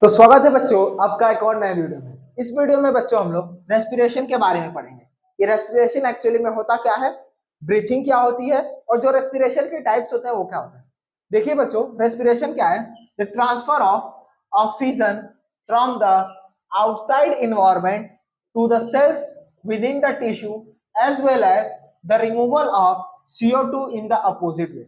तो स्वागत है बच्चों आपका एक और नए वीडियो में। इस वीडियो में बच्चों हम लोग रेस्पिरेशन के बारे में पढ़ेंगे। ये रेस्पिरेशन एक्चुअली में होता क्या है, ब्रीथिंग क्या होती है और जो रेस्पिरेशन के टाइप्स होते हैं वो क्या होता है। देखिए बच्चों, रेस्पिरेशन क्या है? The transfer of oxygen from the outside environment to the cells within the tissue as well as the removal of CO2 in the opposite way.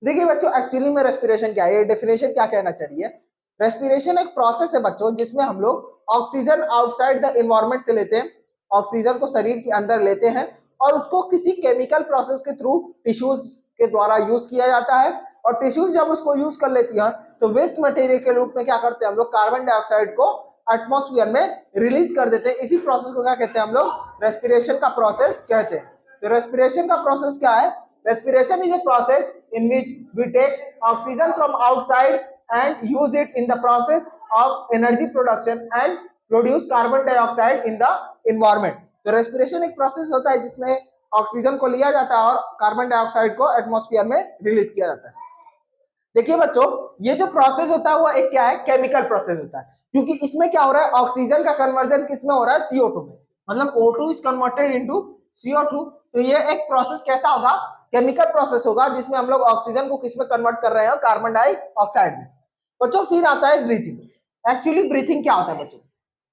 देखिए बच्चों, एक्चुअली में रेस्पिरेशन क्या है, ये डेफिनेशन क्या कहना चाहिए। रेस्पिरेशन एक प्रोसेस है बच्चों जिसमें हम लोग ऑक्सीजन आउटसाइड द एनवायरनमेंट से लेते हैं, ऑक्सीजन को शरीर के अंदर लेते हैं और उसको किसी केमिकल प्रोसेस के थ्रू टिश्यूज के द्वारा यूज किया जाता है। और टिश्यूज जब उसको यूज कर लेती हैं तो वेस्ट मटेरियल के रूप में क्या करते हैं हम लोग, कार्बन डाइऑक्साइड को एटमॉस्फेयर में रिलीज कर देते हैं। इसी प्रोसेस को क्या कहते हैं हम लोग, रेस्पिरेशन का प्रोसेस कहते हैं। तो रेस्पिरेशन का प्रोसेस क्या है? Respiration is a process in which we take oxygen from outside and use it in the process of energy production and produce carbon dioxide in the environment। तो respiration एक process होता है जिसमें oxygen को लिया जाता है और कार्बन डाइऑक्साइड को एटमॉस्फेयर में रिलीज किया जाता है। देखिए बच्चों, ये जो प्रोसेस होता है वो एक क्या है, केमिकल प्रोसेस होता है, क्योंकि इसमें क्या हो रहा है, ऑक्सीजन का कन्वर्जन किसमें हो रहा है, CO2 में। मतलब O2 is converted into CO2। तो ये एक प्रोसेस कैसा होगा, केमिकल प्रोसेस होगा जिसमें हम लोग ऑक्सीजन को किसमें कन्वर्ट कर रहे हैं, कार्बन डाइऑक्साइड में। बच्चों फिर आता है ब्रीथिंग। एक्चुअली ब्रीथिंग क्या होता है बच्चों?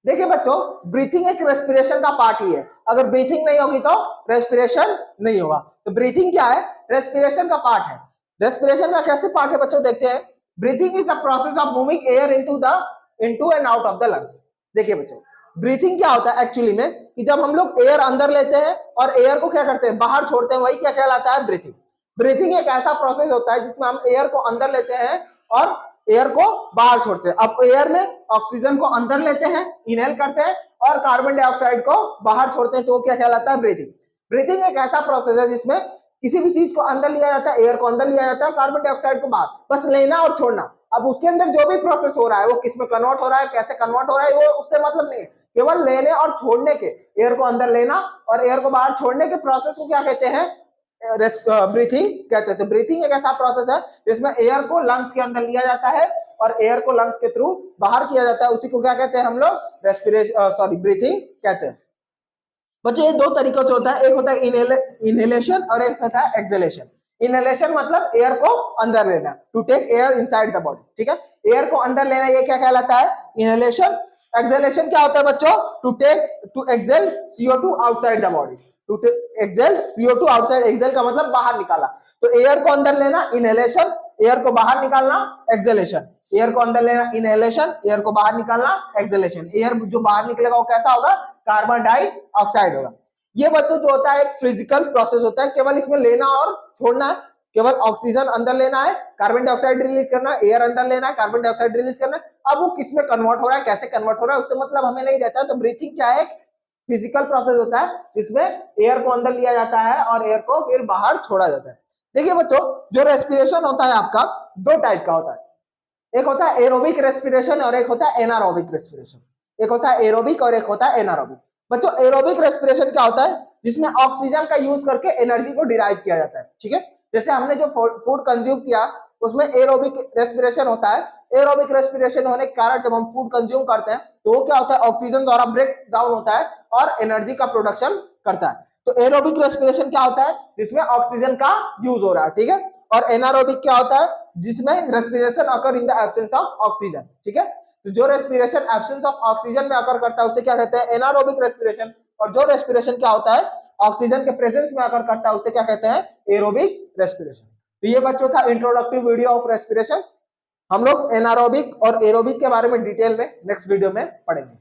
देखिए बच्चों, ब्रीथिंग एक रेस्पिरेशन का पार्ट ही है। अगर ब्रीथिंग नहीं होगी तो रेस्पिरेशन नहीं होगा। तो ब्रीथिंग क्या है, रेस्पिरेशन का पार्ट है। रेस्पिरेशन का कैसे पार्ट है बच्चों, देखते हैं। Breathing is the process of moving air into and out of the lungs. देखिए बच्चों, ब्रीथिंग क्या होता है एक्चुअली में कि जब हम लोग एयर अंदर लेते हैं और एयर को क्या करते हैं, बाहर छोड़ते हैं, वही क्या कहलाता है, ब्रीथिंग। ब्रीथिंग एक ऐसा प्रोसेस होता है जिसमें हम एयर को अंदर लेते हैं और एयर को बाहर छोड़ते हैं। अब एयर में ऑक्सीजन को अंदर लेते हैं, इनहेल करते हैं और कार्बन डाइऑक्साइड को बाहर छोड़ते हैं, तो वो क्या कहलाता है, ब्रीथिंग। ब्रीथिंग एक ऐसा प्रोसेस है जिसमें किसी भी चीज को अंदर लिया जाता है, एयर को अंदर लिया जाता है, कार्बन डाइऑक्साइड को बाहर, बस लेना और छोड़ना। अब उसके अंदर जो भी प्रोसेस हो रहा है वो किसमें कन्वर्ट हो रहा है, कैसे कन्वर्ट हो रहा है, वो उससे मतलब नहीं है। केवल लेने और छोड़ने के, एयर को अंदर लेना और एयर को बाहर छोड़ने के प्रोसेस को क्या कहते हैं, ब्रीथिंग कहते हैं। तो ब्रीथिंग एक ऐसा प्रोसेस है जिसमें एयर को लंग्स के अंदर लिया जाता है और एयर को लंग्स के थ्रू बाहर किया जाता है, उसी को क्या कहते हैं हम लोग, ब्रीथिंग कहते हैं। बच्चों ये दो तरीकों से होता है, एक होता है इनहेलेशन और एक होता है एक्सहेलेशन। इनहेलेशन मतलब एयर को अंदर लेना, to take air inside the body, ठीक है। एयर को अंदर लेना ये क्या कहलाता है, इनहेलेशन। एक्सहेलेशन क्या होता है बच्चों, to exhale CO2 outside the body. To exhale CO2 outside, exhale का मतलब बाहर निकाला। तो एयर को अंदर लेना इनहेलेशन, एयर को बाहर निकालना एक्सहेलेशन। एयर को अंदर लेना इनहेलेशन, एयर को बाहर निकालना एक्सहेलेशन। एयर जो बाहर निकलेगा वो कैसा होगा, कार्बन डाइऑक्साइड होगा। ये बच्चों जो होता है एक फिजिकल प्रोसेस होता है, केवल इसमें लेना और छोड़ना है। केवल ऑक्सीजन अंदर लेना है, कार्बन डाइऑक्साइड रिलीज करना है, एयर अंदर लेना है, कार्बन डाइऑक्साइड रिलीज करना है। अब वो किसमें कन्वर्ट हो रहा है, कैसे कन्वर्ट हो रहा है, उससे मतलब हमें नहीं रहता है। तो ब्रीथिंग क्या है, फिजिकल प्रोसेस होता है जिसमें एयर को अंदर लिया जाता है और एयर को फिर बाहर छोड़ा जाता है। देखिए बच्चों, जो रेस्पिरेशन होता है आपका दो टाइप का होता है, एक होता है एरोबिक रेस्पिरेशन और एक होता है एनारोबिक रेस्पिरेशन। एक होता है एरोबिक और एक होता है एनारोबिक। बच्चों एरोबिक रेस्पिरेशन क्या होता है, जिसमें ऑक्सीजन का यूज करके एनर्जी को डिराइव किया जाता है, ठीक है। जैसे हमने जो फूड कंज्यूम किया उसमें एरोबिक रेस्पिरेशन होता है। एरोबिक रेस्पिरेशन होने के कारण जब हम फूड कंज्यूम करते हैं तो वो क्या होता है, ऑक्सीजन द्वारा ब्रेक डाउन होता है और एनर्जी का प्रोडक्शन करता है। तो एरोबिक रेस्पिरेशन क्या होता है, जिसमें ऑक्सीजन का यूज हो रहा है, ठीक है। और एनारोबिक क्या होता है, जिसमें respiration occur in the absence of oxygen, ठीक है। तो जो रेस्पिरेशन एब्सेंस ऑफ ऑक्सीजन में अकर करता है उसे क्या कहते हैं, एनारोबिक रेस्पिरेशन। और जो रेस्पिरेशन क्या होता है, ऑक्सीजन के प्रेजेंस में अकर करता है उसे क्या कहते हैं, एरोबिक रेस्पिरेशन। तो ये बच्चों था इंट्रोडक्टिव वीडियो ऑफ रेस्पिरेशन। हम लोग एनारोबिक और एरोबिक के बारे में डिटेल में नेक्स्ट वीडियो में पढ़ेंगे।